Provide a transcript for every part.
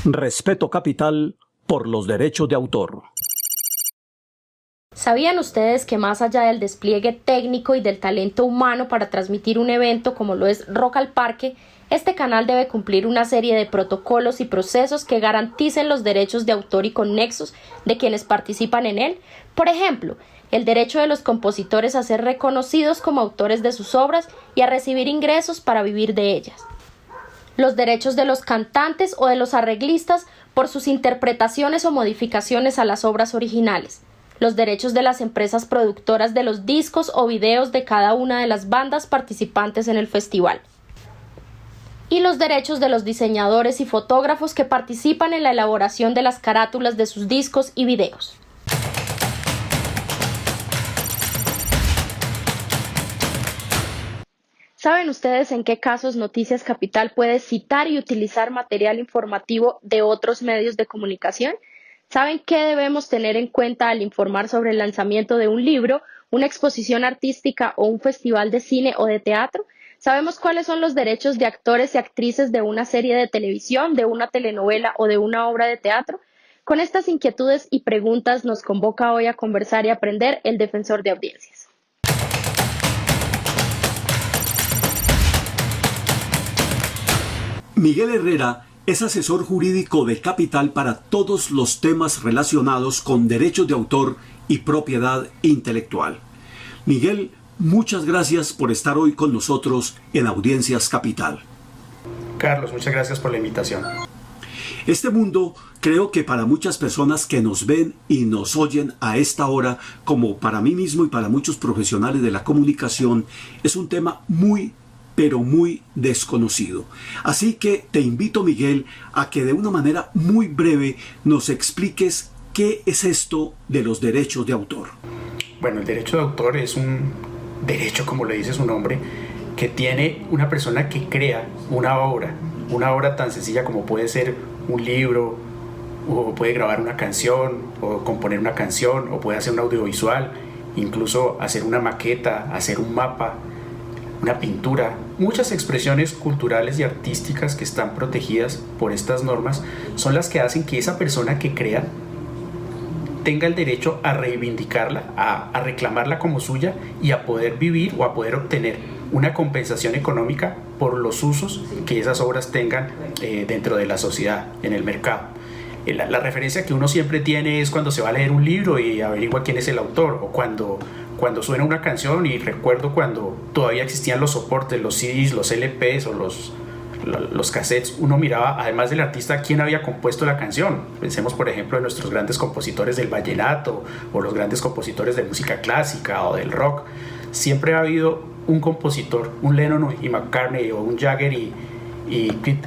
Respeto capital por los derechos de autor. ¿Sabían ustedes que más allá del despliegue técnico y del talento humano para transmitir un evento como lo es Rock al Parque, este canal debe cumplir una serie de protocolos y procesos que garanticen los derechos de autor y conexos de quienes participan en él? Por ejemplo, el derecho de los compositores a ser reconocidos como autores de sus obras y a recibir ingresos para vivir de ellas. Los derechos de los cantantes o de los arreglistas por sus interpretaciones o modificaciones a las obras originales. Los derechos de las empresas productoras de los discos o videos de cada una de las bandas participantes en el festival. Y los derechos de los diseñadores y fotógrafos que participan en la elaboración de las carátulas de sus discos y videos. ¿Saben ustedes en qué casos Noticias Capital puede citar y utilizar material informativo de otros medios de comunicación? ¿Saben qué debemos tener en cuenta al informar sobre el lanzamiento de un libro, una exposición artística o un festival de cine o de teatro? ¿Sabemos cuáles son los derechos de actores y actrices de una serie de televisión, de una telenovela o de una obra de teatro? Con estas inquietudes y preguntas nos convoca hoy a conversar y aprender el defensor de audiencias. Miguel Herrera es asesor jurídico de Capital para todos los temas relacionados con derechos de autor y propiedad intelectual. Miguel, muchas gracias por estar hoy con nosotros en Audiencias Capital. Carlos, muchas gracias por la invitación. Este mundo, creo que para muchas personas que nos ven y nos oyen a esta hora, como para mí mismo y para muchos profesionales de la comunicación, es un tema pero muy desconocido. Así que te invito, Miguel, a que de una manera muy breve nos expliques qué es esto de los derechos de autor. Bueno, el derecho de autor es un derecho, como le dice su nombre, que tiene una persona que crea una obra tan sencilla como puede ser un libro, o puede grabar una canción, o componer una canción, o puede hacer un audiovisual, incluso hacer una maqueta, hacer un mapa, una pintura. Muchas expresiones culturales y artísticas que están protegidas por estas normas son las que hacen que esa persona que crea tenga el derecho a reivindicarla, a reclamarla como suya y a poder vivir o a poder obtener una compensación económica por los usos que esas obras tengan dentro de la sociedad, en el mercado. La referencia que uno siempre tiene es cuando se va a leer un libro y averigua quién es el autor, o cuando suena una canción, y recuerdo cuando todavía existían los soportes, los CDs, los LPs o los cassettes, uno miraba, además del artista, quién había compuesto la canción. Pensemos, por ejemplo, en nuestros grandes compositores del vallenato o los grandes compositores de música clásica o del rock. Siempre ha habido un compositor, un Lennon y McCartney, o un Jagger y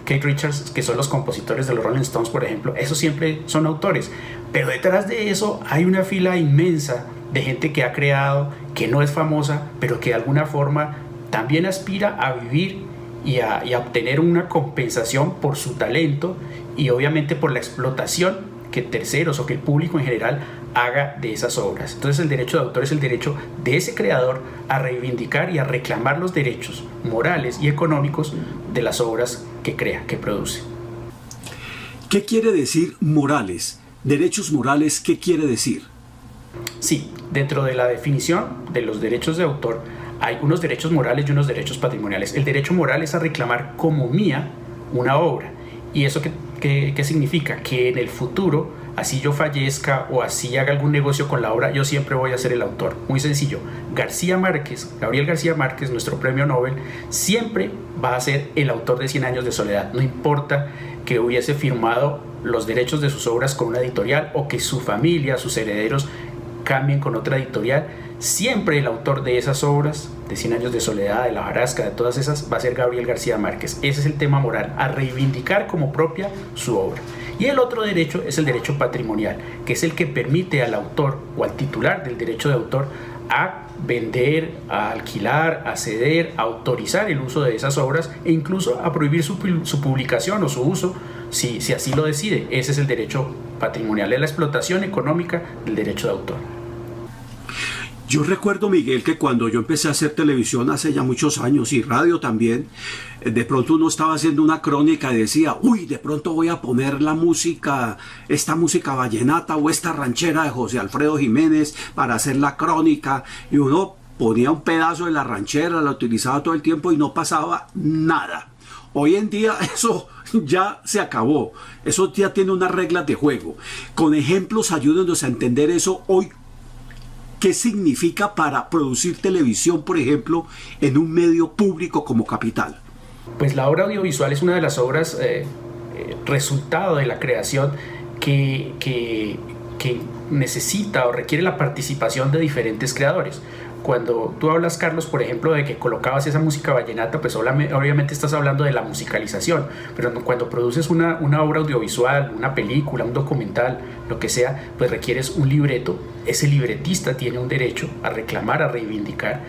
Keith Richards, que son los compositores de los Rolling Stones, por ejemplo. Esos siempre son autores, pero detrás de eso hay una fila inmensa de gente que ha creado, que no es famosa, pero que de alguna forma también aspira a vivir y a obtener una compensación por su talento, y obviamente por la explotación que terceros o que el público en general haga de esas obras. Entonces el derecho de autor es el derecho de ese creador a reivindicar y a reclamar los derechos morales y económicos de las obras que crea, que produce. ¿Qué quiere decir morales? Derechos morales, ¿qué quiere decir? Sí, dentro de la definición de los derechos de autor hay unos derechos morales y unos derechos patrimoniales. El derecho moral es a reclamar como mía una obra. ¿Y eso qué significa? Que en el futuro, así yo fallezca o así haga algún negocio con la obra, yo siempre voy a ser el autor. Muy sencillo. Gabriel García Márquez, nuestro premio Nobel, siempre va a ser el autor de 100 años de soledad. No importa que hubiese firmado los derechos de sus obras con una editorial, o que su familia, sus herederos, cambien con otra editorial. Siempre el autor de esas obras, de 100 años de soledad, de La Hojarasca, de todas esas, va a ser Gabriel García Márquez. Ese es el tema moral, a reivindicar como propia su obra. Y el otro derecho es el derecho patrimonial, que es el que permite al autor o al titular del derecho de autor a vender, a alquilar, a ceder, a autorizar el uso de esas obras, e incluso a prohibir su publicación o su uso si así lo decide. Ese es el derecho patrimonial, es la explotación económica del derecho de autor. Yo recuerdo, Miguel, que cuando yo empecé a hacer televisión hace ya muchos años y radio también, de pronto uno estaba haciendo una crónica y decía, uy, de pronto voy a poner la música, esta música vallenata o esta ranchera de José Alfredo Jiménez para hacer la crónica, y uno ponía un pedazo de la ranchera, la utilizaba todo el tiempo y no pasaba nada. Hoy en día eso ya se acabó, eso ya tiene unas reglas de juego. Con ejemplos ayúdenos a entender eso hoy. ¿Qué significa para producir televisión, por ejemplo, en un medio público como Capital? Pues la obra audiovisual es una de las obras resultado de la creación que necesita o requiere la participación de diferentes creadores. Cuando tú hablas, Carlos, por ejemplo, de que colocabas esa música vallenata, pues obviamente estás hablando de la musicalización, pero cuando produces una obra audiovisual, una película, un documental, lo que sea, pues requieres un libreto. Ese libretista tiene un derecho a reclamar, a reivindicar.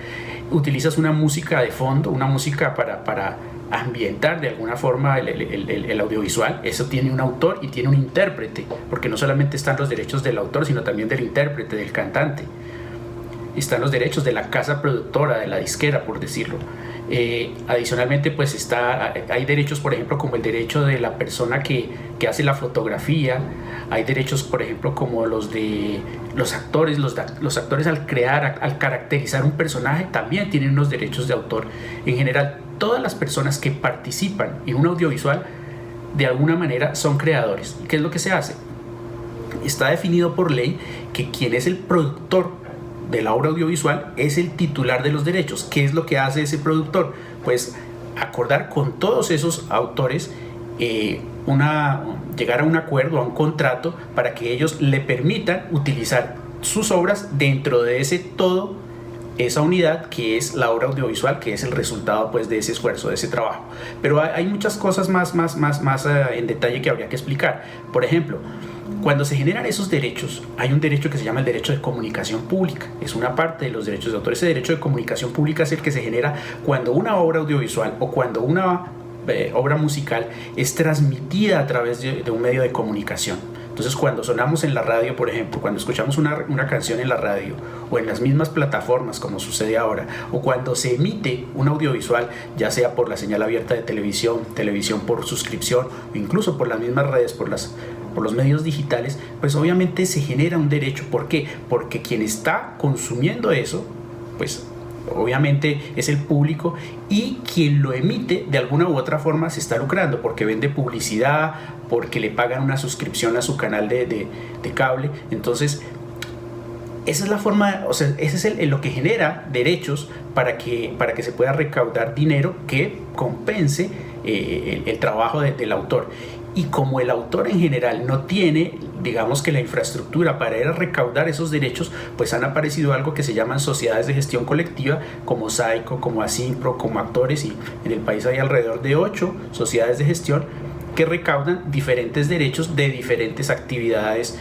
Utilizas una música de fondo, una música para ambientar de alguna forma el audiovisual. Eso tiene un autor y tiene un intérprete, porque no solamente están los derechos del autor, sino también del intérprete, del cantante. Están los derechos de la casa productora, de la disquera, por decirlo. Adicionalmente, pues hay derechos, por ejemplo, como el derecho de la persona que hace la fotografía. Hay derechos, por ejemplo, como los de los actores. Los actores al caracterizar un personaje también tienen unos derechos de autor. En general, todas las personas que participan en un audiovisual, de alguna manera, son creadores. ¿Qué es lo que se hace? Está definido por ley que quien es el productor de la obra audiovisual es el titular de los derechos. ¿Qué es lo que hace ese productor? Pues acordar con todos esos autores llegar a un acuerdo, a un contrato, para que ellos le permitan utilizar sus obras dentro de ese todo, esa unidad que es la obra audiovisual, que es el resultado pues de ese esfuerzo, de ese trabajo. Pero hay muchas cosas más en detalle que habría que explicar. Por ejemplo, cuando se generan esos derechos, hay un derecho que se llama el derecho de comunicación pública. Es una parte de los derechos de autor. Ese derecho de comunicación pública es el que se genera cuando una obra audiovisual o cuando una obra musical es transmitida a través de un medio de comunicación. Entonces, cuando sonamos en la radio, por ejemplo, cuando escuchamos una canción en la radio o en las mismas plataformas, como sucede ahora, o cuando se emite un audiovisual, ya sea por la señal abierta de televisión por suscripción, o incluso por las mismas redes, por los medios digitales, pues obviamente se genera un derecho. ¿Por qué? Porque quien está consumiendo eso, pues obviamente es el público, y quien lo emite de alguna u otra forma se está lucrando porque vende publicidad, porque le pagan una suscripción a su canal de cable. Entonces esa es la forma, o sea, ese es lo que genera derechos para que se pueda recaudar dinero que compense el trabajo del autor. Y como el autor en general no tiene, digamos que la infraestructura para ir a recaudar esos derechos, pues han aparecido algo que se llaman sociedades de gestión colectiva, como Saico, como Asimpro, como Actores, y en el país hay alrededor de 8 sociedades de gestión que recaudan diferentes derechos de diferentes actividades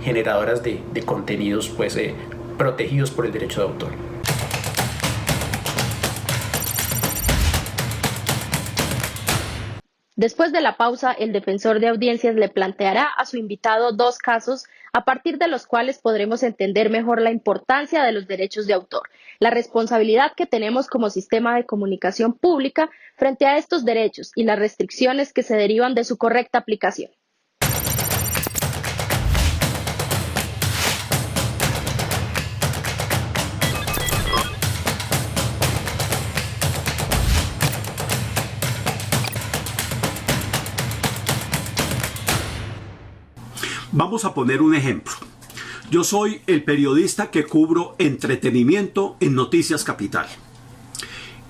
generadoras de contenidos pues, protegidos por el derecho de autor. Después de la pausa, el defensor de audiencias le planteará a su invitado 2 casos a partir de los cuales podremos entender mejor la importancia de los derechos de autor, la responsabilidad que tenemos como sistema de comunicación pública frente a estos derechos y las restricciones que se derivan de su correcta aplicación. Vamos a poner un ejemplo. Yo soy el periodista que cubro entretenimiento en Noticias Capital.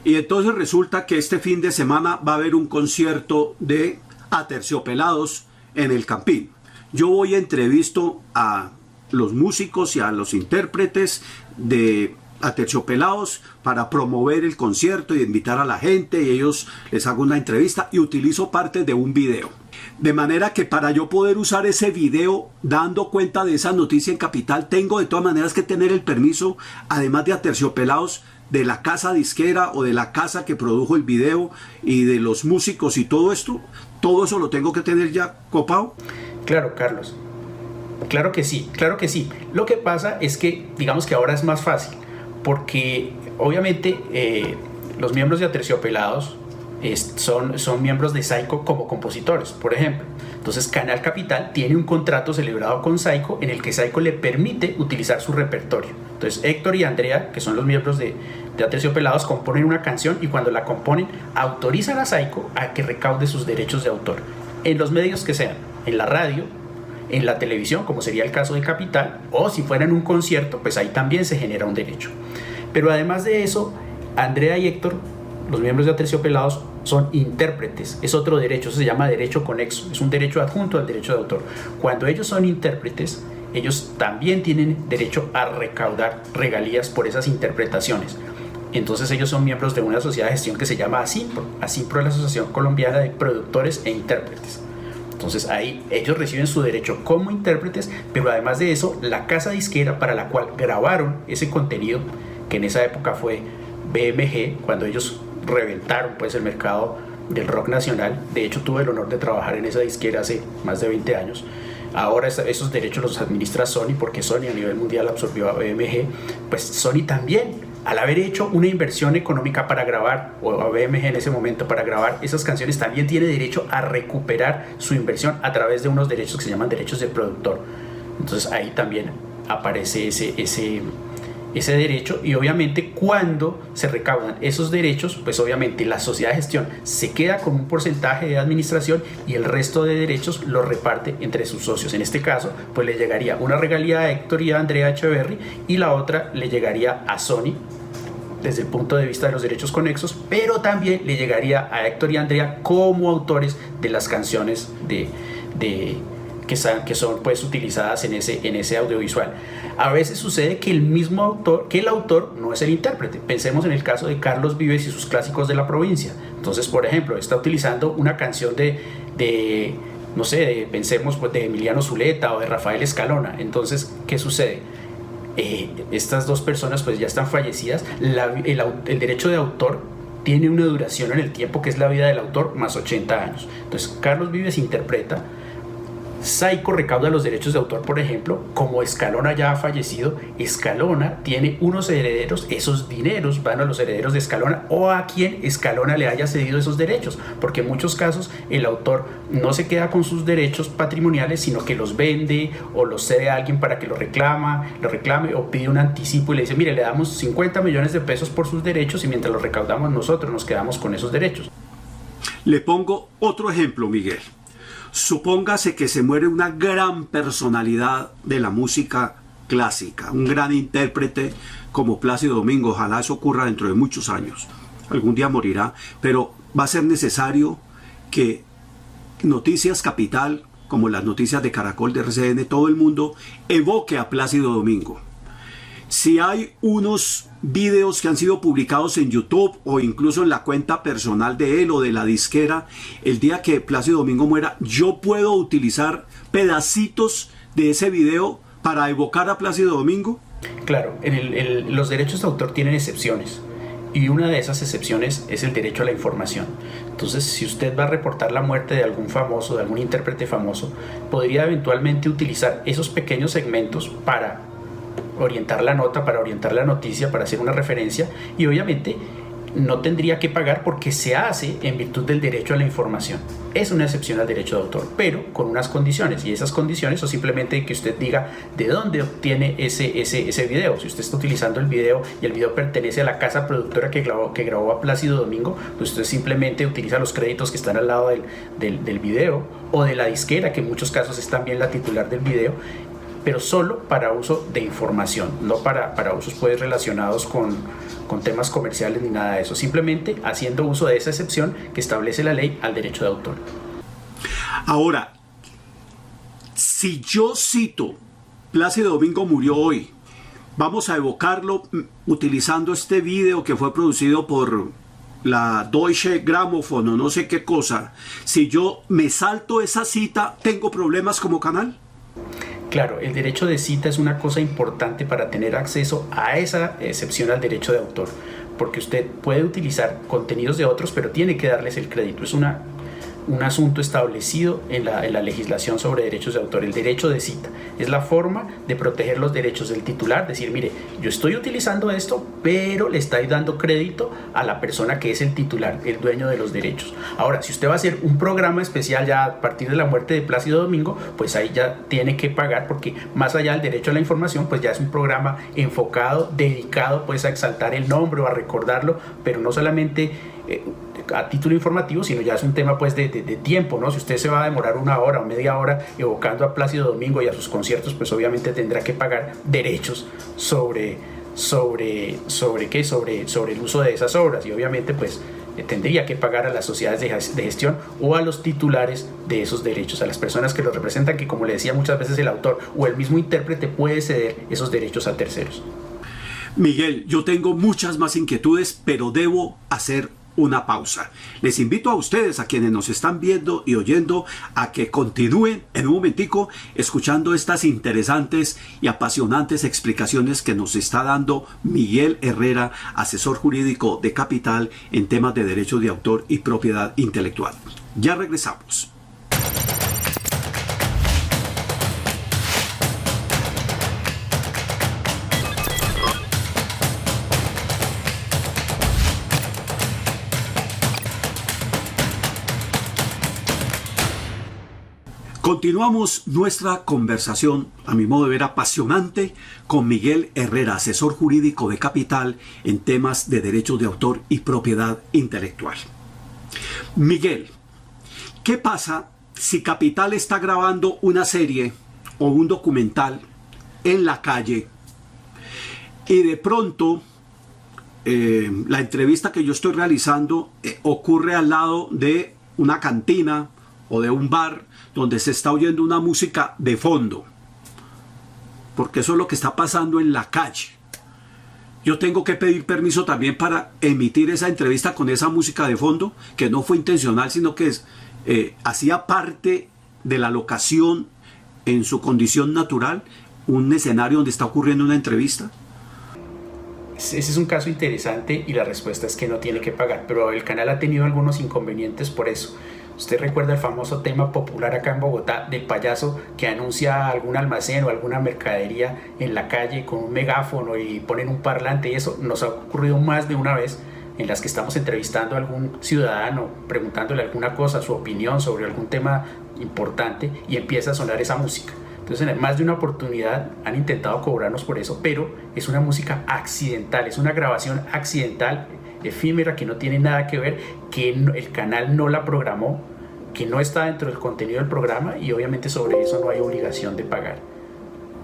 Y entonces resulta que este fin de semana va a haber un concierto de Aterciopelados en el Campín. Yo voy a entrevisto a los músicos y a los intérpretes de Aterciopelados para promover el concierto y invitar a la gente, y ellos les hago una entrevista y utilizo parte de un video. De manera que para yo poder usar ese video dando cuenta de esa noticia en Capital, tengo de todas maneras que tener el permiso, además de Aterciopelados, de la casa disquera o de la casa que produjo el video y de los músicos y todo esto. ¿Todo eso lo tengo que tener ya copado? Claro, Carlos. Claro que sí, claro que sí. Lo que pasa es que, digamos que ahora es más fácil, porque obviamente los miembros de Aterciopelados son miembros de Saiko como compositores, por ejemplo. Entonces Canal Capital tiene un contrato celebrado con Saiko en el que Saiko le permite utilizar su repertorio. Entonces Héctor y Andrea, que son los miembros de Aterciopelados, componen una canción y cuando la componen autorizan a Saiko a que recaude sus derechos de autor en los medios que sean, en la radio, en la televisión, como sería el caso de Capital, o si fuera en un concierto, pues ahí también se genera un derecho. Pero además de eso, Andrea y Héctor, los miembros de Aterciopelados, son intérpretes. Es otro derecho, eso se llama derecho conexo, es un derecho adjunto al derecho de autor. Cuando ellos son intérpretes, ellos también tienen derecho a recaudar regalías por esas interpretaciones. Entonces ellos son miembros de una sociedad de gestión que se llama ASIMPRO. ASIMPRO es la Asociación Colombiana de Productores e Intérpretes. Entonces ahí ellos reciben su derecho como intérpretes, pero además de eso, la casa disquera para la cual grabaron ese contenido, que en esa época fue BMG, cuando ellos reventaron pues el mercado del rock nacional. De hecho tuve el honor de trabajar en esa disquera hace más de 20 años. Ahora esos derechos los administra Sony, porque Sony a nivel mundial absorbió a BMG. Pues Sony también, al haber hecho una inversión económica para grabar, o a BMG en ese momento para grabar esas canciones, también tiene derecho a recuperar su inversión a través de unos derechos que se llaman derechos de productor. Entonces ahí también aparece ese derecho, y obviamente cuando se recaudan esos derechos, pues obviamente la sociedad de gestión se queda con un porcentaje de administración y el resto de derechos los reparte entre sus socios. En este caso, pues le llegaría una regalía a Héctor y a Andrea Echeverry y la otra le llegaría a Sony desde el punto de vista de los derechos conexos, pero también le llegaría a Héctor y Andrea como autores de las canciones que son pues utilizadas en ese audiovisual. A veces sucede que el autor no es el intérprete. Pensemos en el caso de Carlos Vives y sus clásicos de la provincia. Entonces, por ejemplo, está utilizando una canción pensemos pues de Emiliano Zuleta o de Rafael Escalona. Entonces, ¿qué sucede? Estas dos personas pues ya están fallecidas. El derecho de autor tiene una duración en el tiempo que es la vida del autor más 80 años. Entonces, Carlos Vives interpreta, Saiko recauda los derechos de autor, por ejemplo. Como Escalona ya ha fallecido, Escalona tiene unos herederos, esos dineros van a los herederos de Escalona o a quien Escalona le haya cedido esos derechos, porque en muchos casos el autor no se queda con sus derechos patrimoniales, sino que los vende o los cede a alguien para que lo reclame o pide un anticipo y le dice, mire, le damos 50 millones de pesos por sus derechos y mientras los recaudamos nosotros nos quedamos con esos derechos. Le pongo otro ejemplo, Miguel. Supóngase que se muere una gran personalidad de la música clásica, un gran intérprete como Plácido Domingo. Ojalá eso ocurra dentro de muchos años. Algún día morirá, pero va a ser necesario que Noticias Capital, como las noticias de Caracol, de RCN, todo el mundo evoque a Plácido Domingo. Si hay unos videos que han sido publicados en YouTube o incluso en la cuenta personal de él o de la disquera, el día que Plácido Domingo muera, yo puedo utilizar pedacitos de ese video para evocar a Plácido Domingo. Claro, los derechos de autor tienen excepciones y una de esas excepciones es el derecho a la información. Entonces, si usted va a reportar la muerte de algún famoso, de algún intérprete famoso, podría eventualmente utilizar esos pequeños segmentos para orientar la nota, para orientar la noticia, para hacer una referencia, y obviamente no tendría que pagar porque se hace en virtud del derecho a la información. Es una excepción al derecho de autor, pero con unas condiciones, y esas condiciones son simplemente que usted diga de dónde obtiene ese video. Si usted está utilizando el video y el video pertenece a la casa productora que grabó a Plácido Domingo, pues usted simplemente utiliza los créditos que están al lado del video, o de la disquera, que en muchos casos es también la titular del video, pero solo para uso de información, no para usos pues relacionados con temas comerciales ni nada de eso, simplemente haciendo uso de esa excepción que establece la ley al derecho de autor. Ahora, si yo cito Plácido Domingo murió hoy, vamos a evocarlo utilizando este video que fue producido por la Deutsche Grammophon o no sé qué cosa. Si yo me salto esa cita, ¿tengo problemas como canal? Claro, el derecho de cita es una cosa importante para tener acceso a esa excepción al derecho de autor, porque usted puede utilizar contenidos de otros, pero tiene que darles el crédito. Es una un asunto establecido en la legislación sobre derechos de autor. El derecho de cita es la forma de proteger los derechos del titular, decir, mire, yo estoy utilizando esto, pero le estáis dando crédito a la persona que es el titular, el dueño de los derechos. Ahora, si usted va a hacer un programa especial ya a partir de la muerte de Plácido Domingo, pues ahí ya tiene que pagar, porque más allá del derecho a la información, pues ya es un programa enfocado, dedicado pues a exaltar el nombre o a recordarlo, pero no solamente a título informativo, sino ya es un tema pues de tiempo, ¿no? Si usted se va a demorar 1 hora o media hora evocando a Plácido Domingo y a sus conciertos, pues obviamente tendrá que pagar derechos sobre el uso de esas obras, y obviamente pues tendría que pagar a las sociedades de gestión o a los titulares de esos derechos, a las personas que los representan, que como le decía muchas veces el autor o el mismo intérprete puede ceder esos derechos a terceros. Miguel, yo tengo muchas más inquietudes, pero debo hacer una pausa. Les invito a ustedes, a quienes nos están viendo y oyendo, a que continúen en un momentico escuchando estas interesantes y apasionantes explicaciones que nos está dando Miguel Herrera, asesor jurídico de Capital en temas de derechos de autor y propiedad intelectual. Ya regresamos. Continuamos nuestra conversación, a mi modo de ver apasionante, con Miguel Herrera, asesor jurídico de Capital en temas de derechos de autor y propiedad intelectual. Miguel, ¿qué pasa si Capital está grabando una serie o un documental en la calle y de pronto la entrevista que yo estoy realizando ocurre al lado de una cantina o de un bar donde se está oyendo una música de fondo? Porque eso es lo que está pasando en la calle. Yo tengo que pedir permiso también para emitir esa entrevista con esa música de fondo, que no fue intencional, sino que hacía parte de la locación en su condición natural, un escenario donde está ocurriendo una entrevista. Ese es un caso interesante y la respuesta es que no tiene que pagar, pero el canal ha tenido algunos inconvenientes por eso. Usted recuerda el famoso tema popular acá en Bogotá del payaso que anuncia algún almacén o alguna mercadería en la calle con un megáfono y ponen un parlante, y eso nos ha ocurrido más de una vez en las que estamos entrevistando a algún ciudadano, preguntándole alguna cosa, su opinión sobre algún tema importante, y empieza a sonar esa música. Entonces, en más de una oportunidad han intentado cobrarnos por eso, pero es una música accidental, es una grabación accidental, efímera, que no tiene nada que ver, que el canal no la programó, que no está dentro del contenido del programa, y obviamente sobre eso no hay obligación de pagar.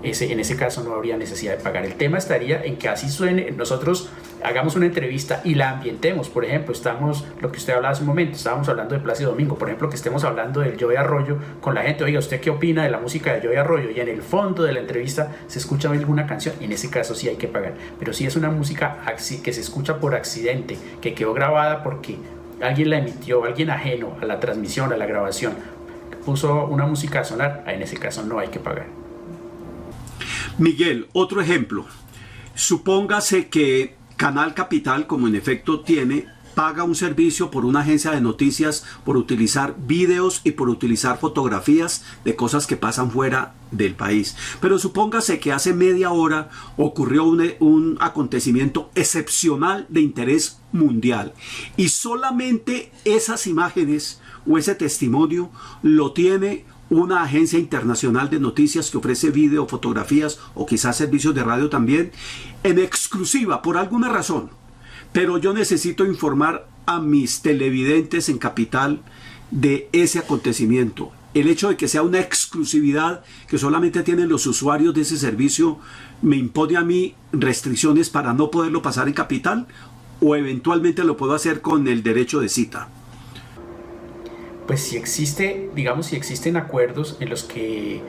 En ese caso no habría necesidad de pagar. El tema estaría en que así suene, nosotros hagamos una entrevista y la ambientemos. Por ejemplo, lo que usted hablaba hace un momento, estábamos hablando de Plácido Domingo, por ejemplo, que estemos hablando del Joey Arroyo con la gente. Oiga, ¿usted qué opina de la música de Joey Arroyo? Y en el fondo de la entrevista se escucha alguna canción, y en ese caso sí hay que pagar. Pero si es una música que se escucha por accidente, que quedó grabada porque alguien la emitió, alguien ajeno a la transmisión, a la grabación, puso una música a sonar, en ese caso no hay que pagar. Miguel, otro ejemplo. Supóngase que Canal Capital, como en efecto tiene, paga un servicio por una agencia de noticias por utilizar videos y por utilizar fotografías de cosas que pasan fuera del país. Pero supóngase que hace media hora ocurrió un acontecimiento excepcional de interés mundial y solamente esas imágenes o ese testimonio lo tiene una agencia internacional de noticias que ofrece video, fotografías o quizás servicios de radio también, en exclusiva por alguna razón. Pero yo necesito informar a mis televidentes en Capital de ese acontecimiento. El hecho de que sea una exclusividad que solamente tienen los usuarios de ese servicio me impone a mí restricciones para no poderlo pasar en Capital, o eventualmente lo puedo hacer con el derecho de cita. Pues si existen acuerdos en los que,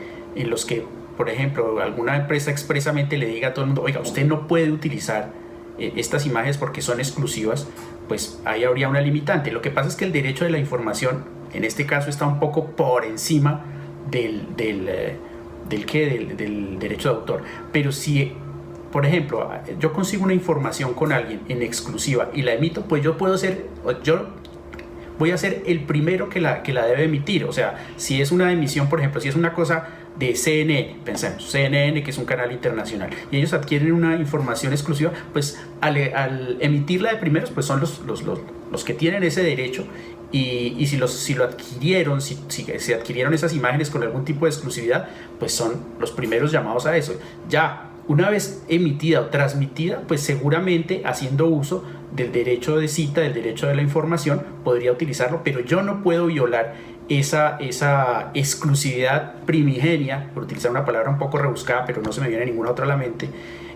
por ejemplo, alguna empresa expresamente le diga a todo el mundo, oiga, usted no puede utilizar estas imágenes porque son exclusivas, pues ahí habría una limitante. Lo que pasa es que el derecho de la información, en este caso, está un poco por encima del derecho de autor. Pero si, por ejemplo, yo consigo una información con alguien en exclusiva y la emito, pues yo puedo ser, voy a ser el primero que la debe emitir. O sea, si es una emisión, por ejemplo, si es una cosa de CNN, pensemos, CNN, que es un canal internacional, y ellos adquieren una información exclusiva, pues al emitirla de primeros, pues son los que tienen ese derecho. Y si lo adquirieron, si se adquirieron esas imágenes con algún tipo de exclusividad, pues son los primeros llamados a eso. Ya una vez emitida o transmitida, pues seguramente haciendo uso del derecho de cita, del derecho de la información, podría utilizarlo, pero yo no puedo violar esa exclusividad primigenia, por utilizar una palabra un poco rebuscada, pero no se me viene ninguna otra a la mente,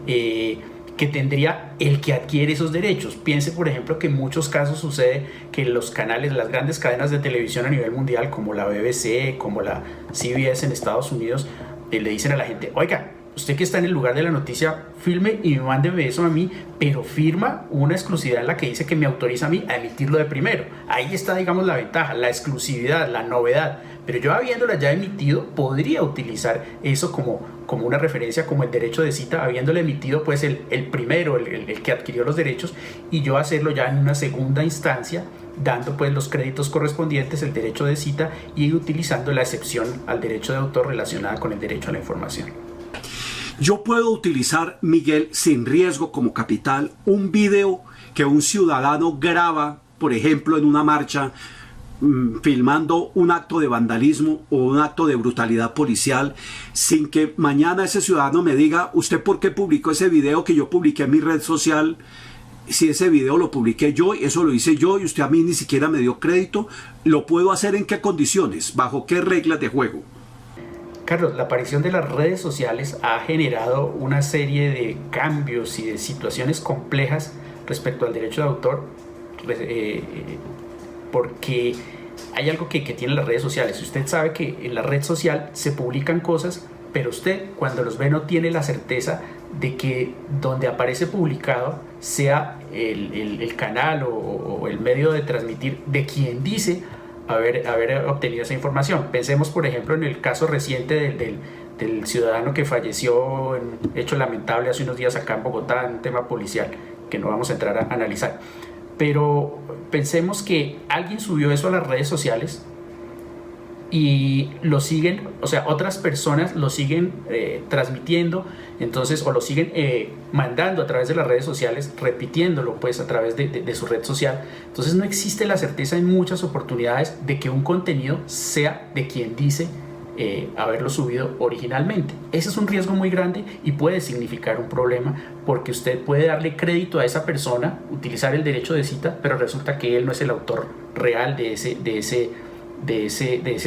que tendría el que adquiere esos derechos. Piense, por ejemplo, que en muchos casos sucede que los canales, las grandes cadenas de televisión a nivel mundial, como la BBC, como la CBS en Estados Unidos, le dicen a la gente, oiga, usted que está en el lugar de la noticia, filme y mándeme eso a mí, pero firma una exclusividad en la que dice que me autoriza a mí a emitirlo de primero. Ahí está, digamos, la ventaja, la exclusividad, la novedad. Pero yo, habiéndola ya emitido, podría utilizar eso como una referencia, como el derecho de cita, habiéndole emitido pues el primero, el que adquirió los derechos, y yo hacerlo ya en una segunda instancia, dando pues los créditos correspondientes, el derecho de cita, y utilizando la excepción al derecho de autor relacionada con el derecho a la información. Yo puedo utilizar, Miguel, sin riesgo como capital, un video que un ciudadano graba, por ejemplo, en una marcha, filmando un acto de vandalismo o un acto de brutalidad policial, sin que mañana ese ciudadano me diga, ¿usted por qué publicó ese video que yo publiqué en mi red social? Si ese video lo publiqué yo, eso lo hice yo y usted a mí ni siquiera me dio crédito. ¿Lo puedo hacer en qué condiciones? ¿Bajo qué reglas de juego? Carlos, la aparición de las redes sociales ha generado una serie de cambios y de situaciones complejas respecto al derecho de autor, porque hay algo que tienen las redes sociales. Usted sabe que en la red social se publican cosas, pero usted cuando los ve no tiene la certeza de que donde aparece publicado sea el canal o el medio de transmitir de quien dice haber obtenido esa información. Pensemos, por ejemplo, en el caso reciente del ciudadano que falleció en un hecho lamentable hace unos días acá en Bogotá, en un tema policial que no vamos a entrar a analizar. Pero pensemos que alguien subió eso a las redes sociales y lo siguen, o sea, otras personas lo siguen transmitiendo, entonces, o lo siguen mandando a través de las redes sociales, repitiéndolo pues a través de su red social. Entonces no existe la certeza en muchas oportunidades de que un contenido sea de quien dice haberlo subido originalmente. Ese es un riesgo muy grande y puede significar un problema, porque usted puede darle crédito a esa persona, utilizar el derecho de cita, pero resulta que él no es el autor real de ese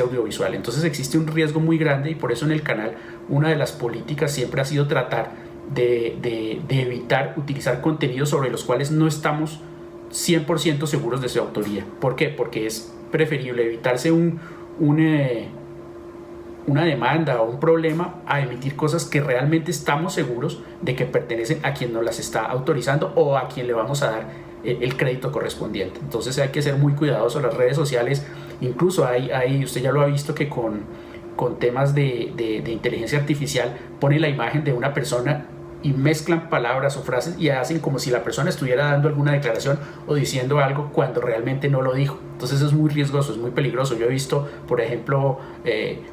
audiovisual. Entonces existe un riesgo muy grande, y por eso en el canal una de las políticas siempre ha sido tratar de evitar utilizar contenidos sobre los cuales no estamos 100% seguros de su autoría. ¿Por qué? Porque es preferible evitarse una demanda o un problema a emitir cosas que realmente estamos seguros de que pertenecen a quien nos las está autorizando o a quien le vamos a dar el crédito correspondiente. Entonces hay que ser muy cuidadosos. Las redes sociales, incluso hay usted ya lo ha visto, que con temas de inteligencia artificial pone la imagen de una persona y mezclan palabras o frases y hacen como si la persona estuviera dando alguna declaración o diciendo algo cuando realmente no lo dijo. Entonces es muy riesgoso, es muy peligroso. Yo he visto, por ejemplo,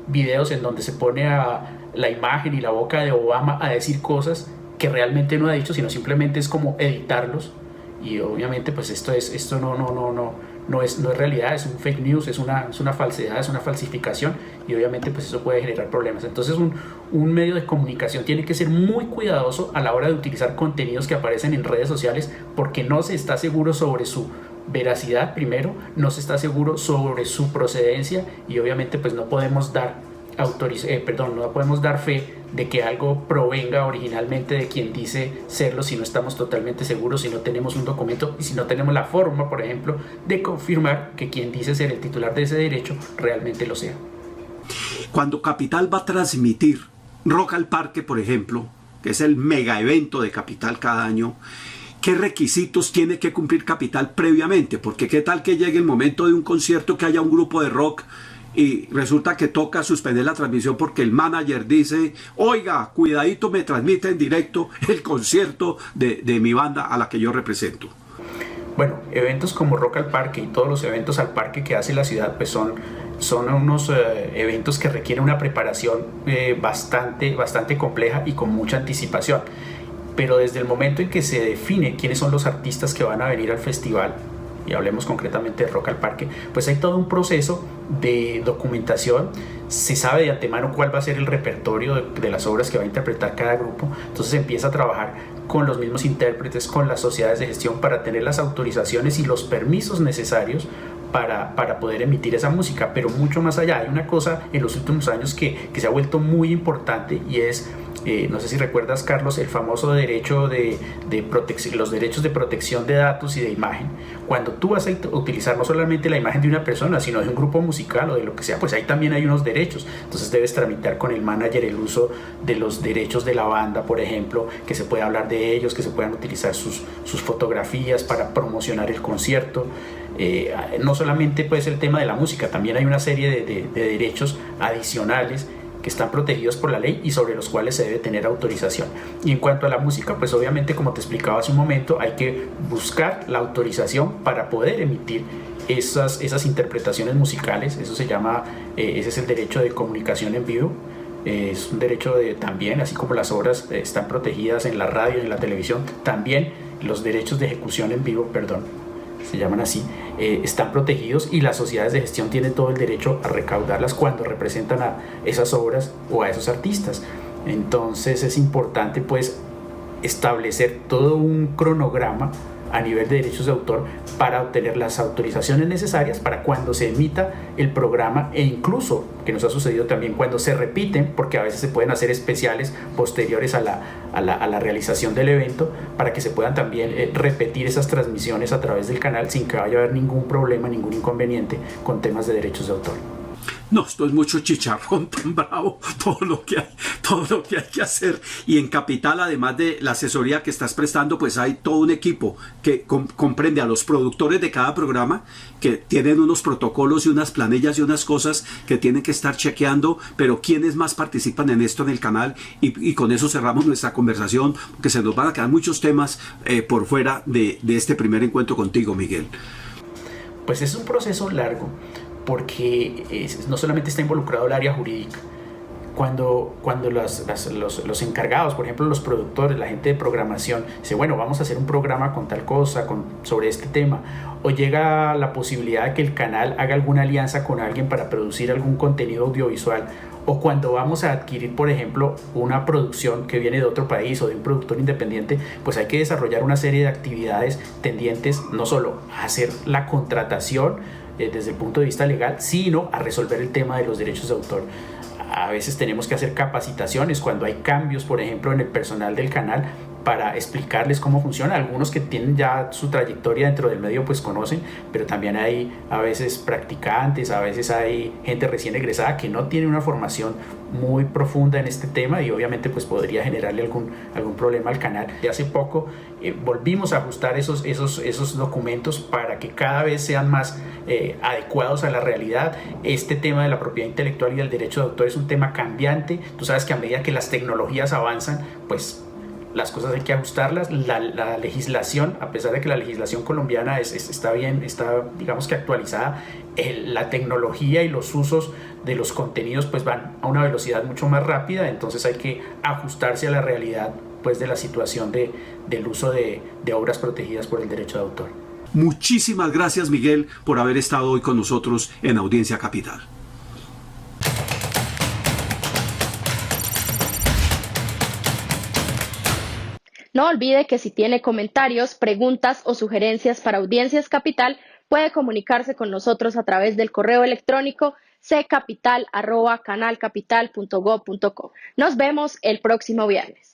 videos en donde se pone a la imagen y la boca de Obama a decir cosas que realmente no ha dicho, sino simplemente es como editarlos. Y obviamente pues esto no es realidad, es un fake news, es una falsedad, es una falsificación, y obviamente pues eso puede generar problemas. Entonces un medio de comunicación tiene que ser muy cuidadoso a la hora de utilizar contenidos que aparecen en redes sociales, porque no se está seguro sobre su veracidad primero, no se está seguro sobre su procedencia, y obviamente pues no podemos dar fe de que algo provenga originalmente de quien dice serlo si no estamos totalmente seguros, si no tenemos un documento y si no tenemos la forma, por ejemplo, de confirmar que quien dice ser el titular de ese derecho realmente lo sea. Cuando Capital va a transmitir Rock al Parque, por ejemplo, que es el mega evento de Capital cada año, ¿qué requisitos tiene que cumplir Capital previamente? Porque qué tal que llegue el momento de un concierto, que haya un grupo de rock y resulta que toca suspender la transmisión porque el manager dice, oiga, cuidadito, me transmite en directo el concierto de mi banda a la que yo represento. Bueno, eventos como Rock al Parque y todos los eventos al parque que hace la ciudad, pues son unos eventos que requieren una preparación bastante compleja y con mucha anticipación. Pero desde el momento en que se define quiénes son los artistas que van a venir al festival, y hablemos concretamente de Rock al Parque, pues hay todo un proceso de documentación. Se sabe de antemano cuál va a ser el repertorio de las obras que va a interpretar cada grupo. Entonces se empieza a trabajar con los mismos intérpretes, con las sociedades de gestión, para tener las autorizaciones y los permisos necesarios para poder emitir esa música. Pero mucho más allá, hay una cosa en los últimos años que se ha vuelto muy importante, y es, no sé si recuerdas, Carlos, el famoso derecho de protección, los derechos de protección de datos y de imagen. Cuando tú vas a utilizar no solamente la imagen de una persona, sino de un grupo musical o de lo que sea, pues ahí también hay unos derechos. Entonces debes tramitar con el manager el uso de los derechos de la banda, por ejemplo, que se pueda hablar de ellos, que se puedan utilizar sus fotografías para promocionar el concierto. No solamente pues el tema de la música, también hay una serie de derechos adicionales que están protegidos por la ley y sobre los cuales se debe tener autorización. Y en cuanto a la música, pues obviamente, como te explicaba hace un momento, hay que buscar la autorización para poder emitir esas interpretaciones musicales. Eso se llama, ese es el derecho de comunicación en vivo. Es un derecho también, así como las obras están protegidas en la radio y en la televisión, también los derechos de ejecución en vivo, se llaman así, están protegidos, y las sociedades de gestión tienen todo el derecho a recaudarlas cuando representan a esas obras o a esos artistas. Entonces es importante pues establecer todo un cronograma a nivel de derechos de autor para obtener las autorizaciones necesarias para cuando se emita el programa, e incluso, que nos ha sucedido también, cuando se repiten, porque a veces se pueden hacer especiales posteriores a la realización del evento, para que se puedan también repetir esas transmisiones a través del canal sin que vaya a haber ningún problema, ningún inconveniente con temas de derechos de autor. No, esto es mucho chicharrón tan bravo, todo lo que hay que hacer. Y en Capital, además de la asesoría que estás prestando, pues hay todo un equipo que comprende a los productores de cada programa, que tienen unos protocolos y unas planillas y unas cosas que tienen que estar chequeando, pero quiénes más participan en esto en el canal. Y con eso cerramos nuestra conversación, porque se nos van a quedar muchos temas por fuera de este primer encuentro contigo, Miguel. Pues es un proceso largo, porque no solamente está involucrado el área jurídica. Cuando los encargados, por ejemplo los productores, la gente de programación, dice, bueno, vamos a hacer un programa con tal cosa, sobre este tema, o llega la posibilidad de que el canal haga alguna alianza con alguien para producir algún contenido audiovisual, o cuando vamos a adquirir, por ejemplo, una producción que viene de otro país o de un productor independiente, pues hay que desarrollar una serie de actividades tendientes no solo a hacer la contratación desde el punto de vista legal, sino a resolver el tema de los derechos de autor. A veces tenemos que hacer capacitaciones cuando hay cambios, por ejemplo, en el personal del canal, para explicarles cómo funciona. Algunos que tienen ya su trayectoria dentro del medio pues conocen, pero también hay a veces practicantes, a veces hay gente recién egresada que no tiene una formación muy profunda en este tema, y obviamente pues podría generarle algún problema al canal. De hace poco volvimos a ajustar esos documentos para que cada vez sean más adecuados a la realidad. Este tema de la propiedad intelectual y el derecho de autor es un tema cambiante. Tú sabes que a medida que las tecnologías avanzan, pues las cosas hay que ajustarlas. La legislación, a pesar de que la legislación colombiana está bien, está digamos que actualizada, la tecnología y los usos de los contenidos pues van a una velocidad mucho más rápida. Entonces hay que ajustarse a la realidad pues de la situación del uso de obras protegidas por el derecho de autor. Muchísimas gracias, Miguel, por haber estado hoy con nosotros en Audiencia Capital. No olvide que si tiene comentarios, preguntas o sugerencias para Audiencias Capital, puede comunicarse con nosotros a través del correo electrónico ccapital@canalcapital.go.co. Nos vemos el próximo viernes.